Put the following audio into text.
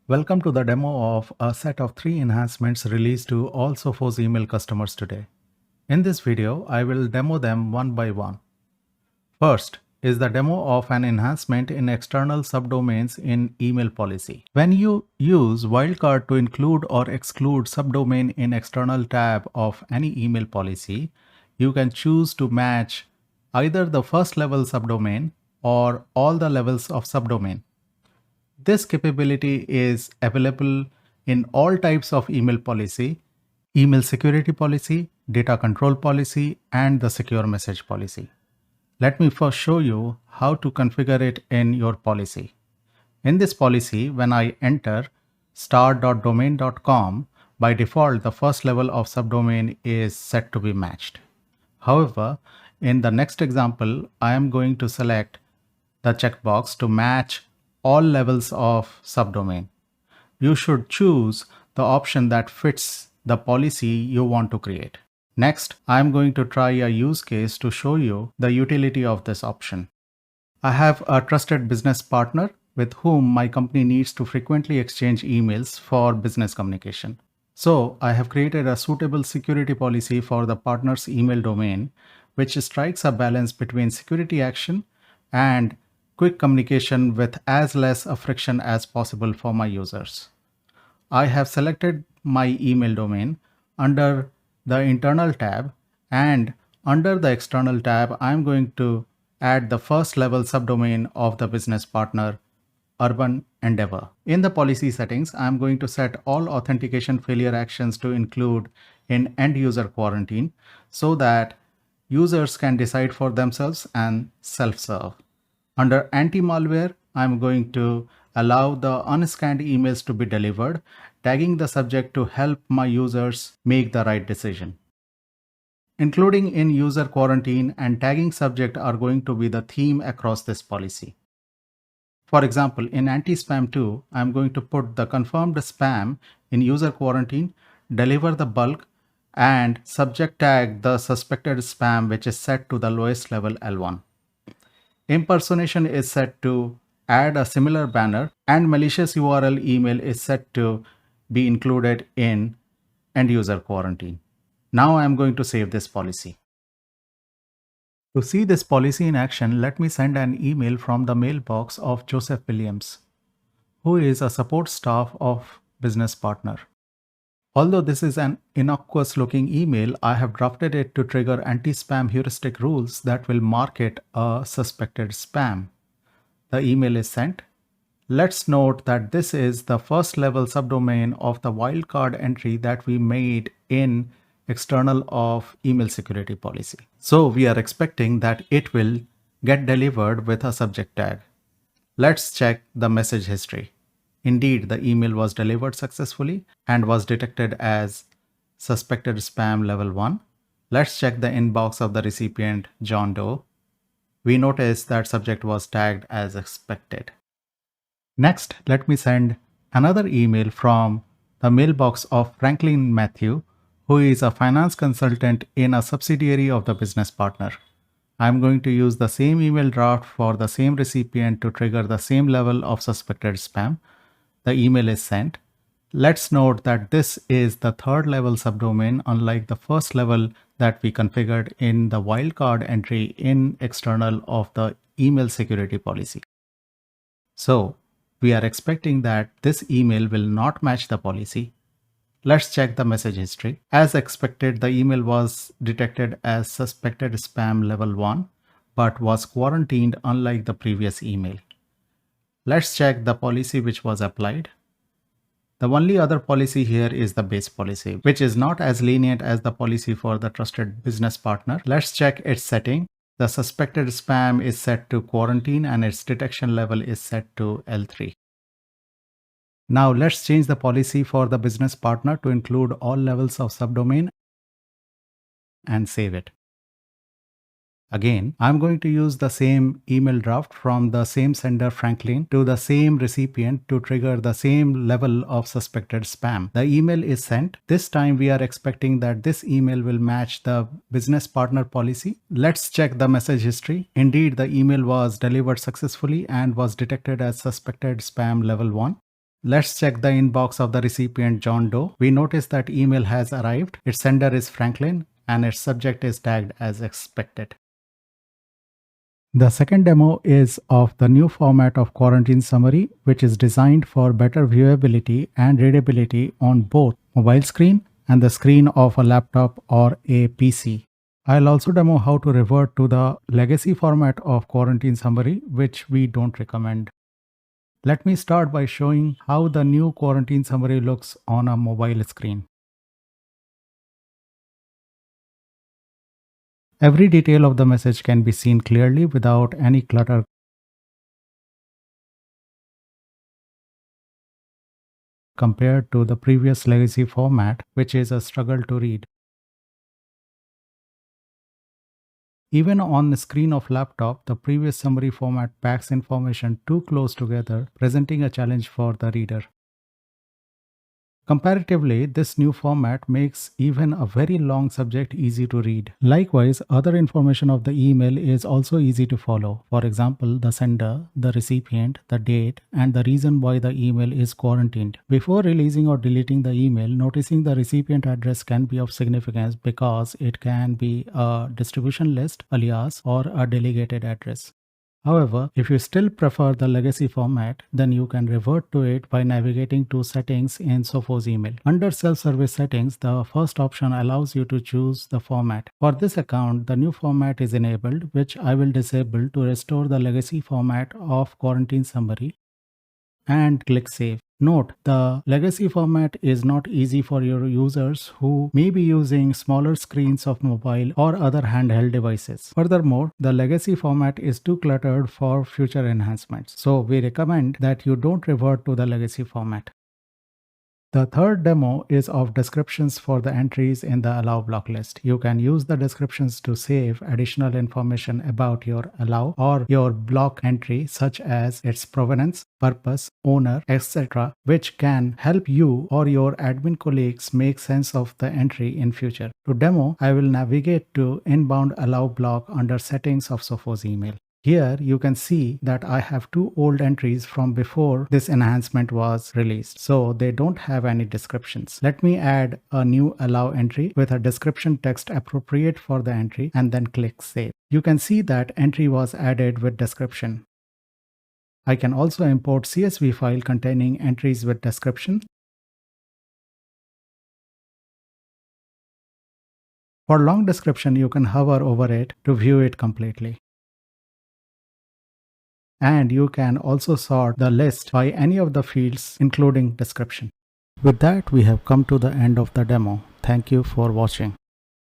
Welcome to the demo of a set of 3 enhancements released to all Sophos email customers today. In this video, I will demo them one by one. First is the demo of an enhancement in external subdomains in email policy. When you use wildcard to include or exclude subdomain in external tab of any email policy, you can choose to match either the first level subdomain or all the levels of subdomain. This capability is available in all types of email policy, email security policy, data control policy, and the secure message policy. Let me first show you how to configure it in your policy. In this policy, when I enter start.domain.com, by default, the first level of subdomain is set to be matched. However, in the next example, I am going to select the checkbox to match all levels of subdomain. You should choose the option that fits the policy you want to create. Next, I am going to try a use case to show you the utility of this option. I have a trusted business partner with whom my company needs to frequently exchange emails for business communication. So I have created a suitable security policy for the partner's email domain, which strikes a balance between security action and quick communication with as less a friction as possible for my users. I have selected my email domain under the internal tab, and under the external tab, I'm going to add the first level subdomain of the business partner, Urban Endeavor. In the policy settings, I'm going to set all authentication failure actions to include in end user quarantine so that users can decide for themselves and self-serve. Under anti-malware, I'm going to allow the unscanned emails to be delivered, tagging the subject to help my users make the right decision. Including in user quarantine and tagging subject are going to be the theme across this policy. For example, in anti-spam 2, I'm going to put the confirmed spam in user quarantine, deliver the bulk, and subject tag the suspected spam, which is set to the lowest level L1. Impersonation is set to add a similar banner, and malicious URL email is set to be included in end user quarantine. Now I am going to save this policy. To see this policy in action, let me send an email from the mailbox of Joseph Williams, who is a support staff of business partner. Although this is an innocuous looking email, I have drafted it to trigger anti-spam heuristic rules that will mark it a suspected spam. The email is sent. Let's note that this is the first level subdomain of the wildcard entry that we made in external of email security policy. So we are expecting that it will get delivered with a subject tag. Let's check the message history. Indeed, the email was delivered successfully and was detected as suspected spam level 1. Let's check the inbox of the recipient, John Doe. We notice that subject was tagged as expected. Next, let me send another email from the mailbox of Franklin Matthew, who is a finance consultant in a subsidiary of the business partner. I'm going to use the same email draft for the same recipient to trigger the same level of suspected spam. The email is sent. Let's note that this is the third level subdomain, unlike the first level that we configured in the wildcard entry in external of the email security policy. So we are expecting that this email will not match the policy. Let's check the message history. As expected, the email was detected as suspected spam level 1, but was quarantined unlike the previous email. Let's check the policy which was applied. The only other policy here is the base policy, which is not as lenient as the policy for the trusted business partner. Let's check its setting. The suspected spam is set to quarantine and its detection level is set to L3. Now let's change the policy for the business partner to include all levels of subdomain and save it. Again, I'm going to use the same email draft from the same sender Franklin to the same recipient to trigger the same level of suspected spam. The email is sent. This time we are expecting that this email will match the business partner policy. Let's check the message history. Indeed, the email was delivered successfully and was detected as suspected spam level 1. Let's check the inbox of the recipient John Doe. We notice that email has arrived. Its sender is Franklin and its subject is tagged as expected. The second demo is of the new format of Quarantine Summary, which is designed for better viewability and readability on both mobile screen and the screen of a laptop or a PC. I'll also demo how to revert to the legacy format of Quarantine Summary, which we don't recommend. Let me start by showing how the new Quarantine Summary looks on a mobile screen. Every detail of the message can be seen clearly without any clutter. Compared to the previous legacy format, which is a struggle to read. Even on the screen of laptop, the previous summary format packs information too close together, presenting a challenge for the reader. Comparatively, this new format makes even a very long subject easy to read. Likewise, other information of the email is also easy to follow. For example, the sender, the recipient, the date, and the reason why the email is quarantined. Before releasing or deleting the email, noticing the recipient address can be of significance because it can be a distribution list, alias, or a delegated address. However, if you still prefer the legacy format, then you can revert to it by navigating to Settings in Sophos Email. Under Self-Service Settings, the first option allows you to choose the format. For this account, the new format is enabled, which I will disable to restore the legacy format of Quarantine Summary, and click Save. Note, the legacy format is not easy for your users who may be using smaller screens of mobile or other handheld devices. Furthermore, the legacy format is too cluttered for future enhancements, so we recommend that you don't revert to the legacy format. The third demo is of descriptions for the entries in the allow block list. You can use the descriptions to save additional information about your allow or your block entry, such as its provenance, purpose, owner, etc., which can help you or your admin colleagues make sense of the entry in future. To demo, I will navigate to inbound allow block under settings of Sophos Email. Here you can see that I have two old entries from before this enhancement was released, so they don't have any descriptions. Let me add a new allow entry with a description text appropriate for the entry and then click Save. You can see that entry was added with description. I can also import CSV file containing entries with description. For long description, you can hover over it to view it completely. And you can also sort the list by any of the fields, including description. With that, we have come to the end of the demo. Thank you for watching.